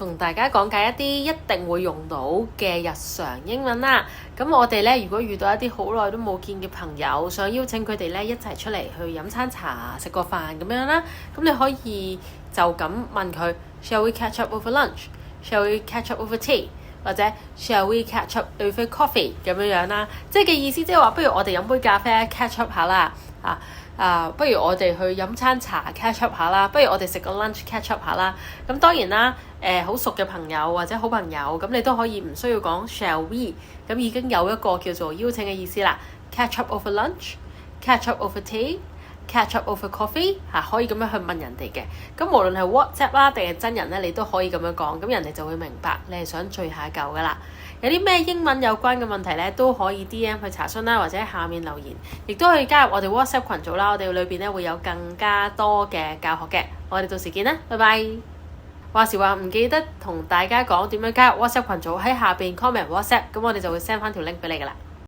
同大家講解一啲一定會用到嘅日常英文啦。咁我哋咧，如果遇到一啲好耐都冇見嘅朋友，想邀請佢哋咧一齊出嚟去飲餐茶、食個飯咁樣啦，咁你可以就咁問佢 Shall we catch up over lunch? Shall we catch up over tea? 或者 Shall we catch up over coffee 咁樣啦，即係嘅意思即係話，不如我哋飲杯咖啡 catch up 下啦，不如我哋去飲餐茶 catch up 下啦，不如我哋食個 lunch catch up 下啦。咁當然啦，好熟嘅朋友或者好朋友，咁你都可以唔需要講 shall we， 咁已經有一個叫做邀請嘅意思啦。catch up over lunch，catch up over tea。catch up over coffee 可以咁樣去問人哋嘅。咁無論係 WhatsApp 啦定係真人咧，你都可以咁樣講，咁人哋就會明白你係想聚下舊噶啦。有啲咩英文有關嘅問題咧，都可以 DM 去查詢啦，或者喺下面留言，亦都可以加入我哋 WhatsApp 群組啦。我哋裏邊咧會有更加多嘅教學嘅。我哋到時見啦，拜拜。話時話唔記得同大家講點樣加入 WhatsApp 群組，喺下邊 comment WhatsApp，咁我哋就會 send 翻條 link 俾你噶啦。